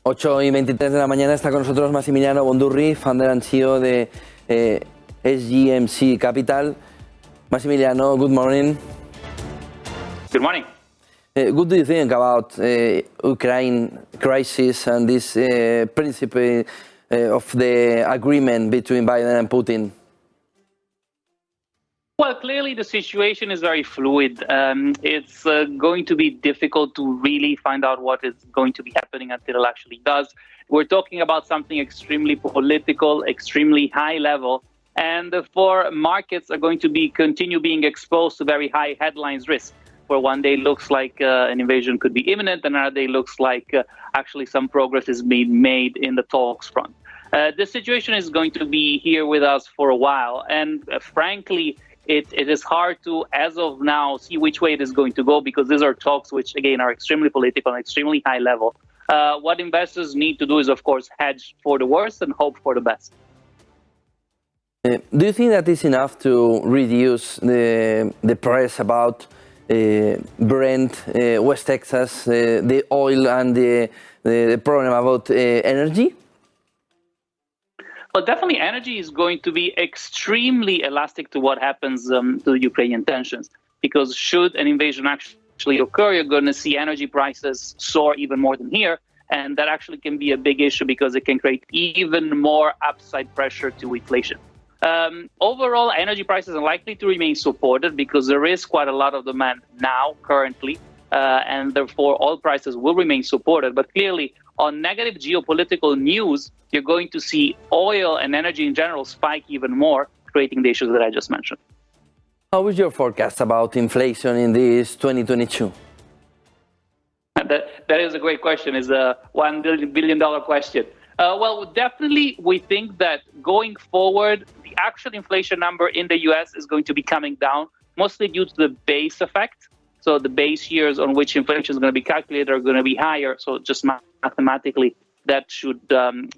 8:23 de la mañana está con nosotros Massimiliano Bondurri, founder and CEO de SGMC Capital. Massimiliano, good morning. Good morning. What do you think about Ukraine crisis and this principle of the agreement between Biden and Putin? Well, clearly the situation is very fluid. It's going to be difficult to really find out what is going to be happening until it actually does. We're talking about something extremely political, extremely high level, and therefore markets are going to continue being exposed to very high headlines risk, where one day looks like an invasion could be imminent, and another day looks like actually some progress is being made in the talks front. The situation is going to be here with us for a while, and frankly, it is hard to, as of now, see which way it is going to go, because these are talks which, again, are extremely political and extremely high level. What investors need to do is, of course, hedge for the worst and hope for the best. Do you think that is enough to reduce the press about Brent, West Texas, the oil, and the problem about energy? Well, definitely energy is going to be extremely elastic to what happens to the Ukrainian tensions, because should an invasion actually occur, you're going to see energy prices soar even more than here, and that actually can be a big issue because it can create even more upside pressure to inflation. Overall, energy prices are likely to remain supported because there is quite a lot of demand now, currently, and therefore oil prices will remain supported. But clearly, on negative geopolitical news, you're going to see oil and energy in general spike even more, creating the issues that I just mentioned. How is your forecast about inflation in this 2022? That is a great question. It's a $1 billion question. Well, definitely we think that going forward, the actual inflation number in the US is going to be coming down, mostly due to the base effect. So the base years on which inflation is going to be calculated are going to be higher. So just mathematically, that should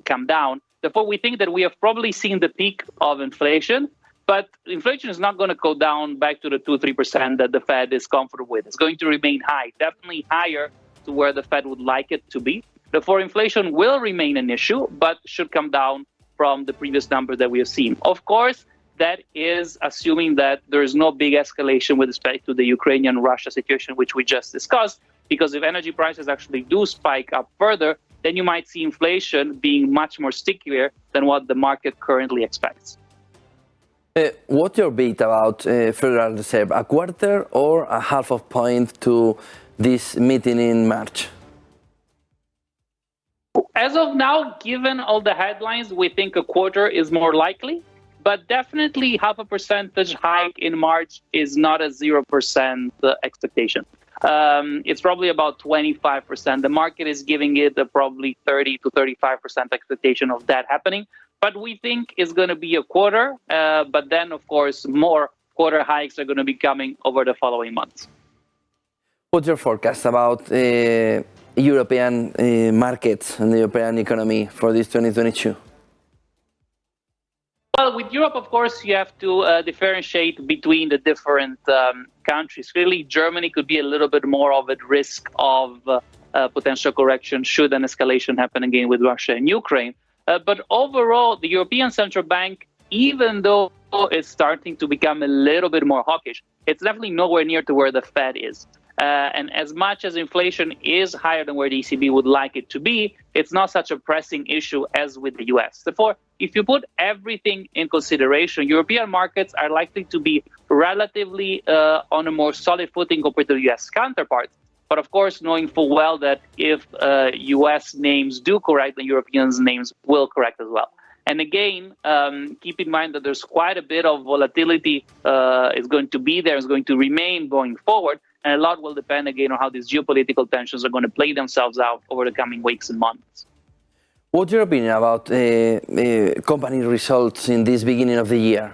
come down. Therefore, we think that we have probably seen the peak of inflation, but inflation is not going to go down back to the 2-3% that the Fed is comfortable with. It's going to remain high, definitely higher to where the Fed would like it to be. Therefore, inflation will remain an issue, but should come down from the previous number that we have seen. Of course, that is assuming that there is no big escalation with respect to the Ukrainian-Russia situation, which we just discussed, because if energy prices actually do spike up further, then you might see inflation being much more stickier than what the market currently expects. What's your bet about Federal Reserve, a quarter or a half of point to this meeting in March? As of now, given all the headlines, we think a quarter is more likely, but definitely half a percentage hike in March is not a 0% expectation. It's probably about 25%. The market is giving it a probably 30 to 35% expectation of that happening, but we think it's going to be a quarter, but then, of course, more quarter hikes are going to be coming over the following months. What's your forecast about European markets and the European economy for this 2022? Well, with Europe, of course, you have to differentiate between the different countries. Clearly, Germany could be a little bit more of at risk of potential correction should an escalation happen again with Russia and Ukraine. But overall, the European Central Bank, even though it's starting to become a little bit more hawkish, it's definitely nowhere near to where the Fed is. And as much as inflation is higher than where the ECB would like it to be, it's not such a pressing issue as with the US. Therefore, if you put everything in consideration, European markets are likely to be relatively on a more solid footing compared to the US counterparts. But of course, knowing full well that if US names do correct, then European names will correct as well. And again, keep in mind that there's quite a bit of volatility is going to be there, is going to remain going forward. And a lot will depend, again, on how these geopolitical tensions are going to play themselves out over the coming weeks and months. What's your opinion about company results in this beginning of the year?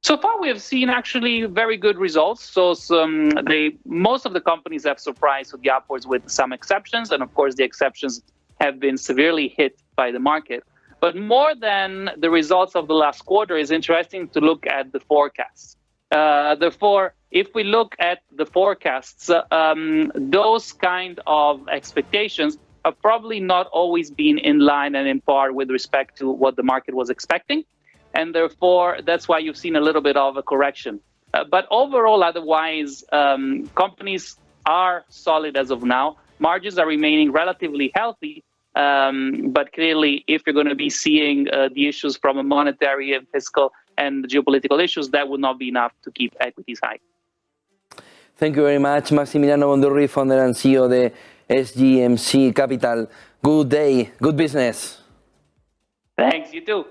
So far, we have seen actually very good results. So most of the companies have surprised to the upwards with some exceptions. And of course, the exceptions have been severely hit by the market. But more than the results of the last quarter, it's interesting to look at the forecasts. Therefore, if we look at the forecasts, those kind of expectations have probably not always been in line and in par with respect to what the market was expecting. And therefore, that's why you've seen a little bit of a correction. But overall, otherwise, companies are solid as of now. Margins are remaining relatively healthy. But clearly, if you're going to be seeing the issues from a monetary and fiscal and geopolitical issues, that would not be enough to keep equities high. Thank you very much, Massimiliano Bondurri, founder and CEO de SGMC Capital. Good day, good business. Thanks, you too.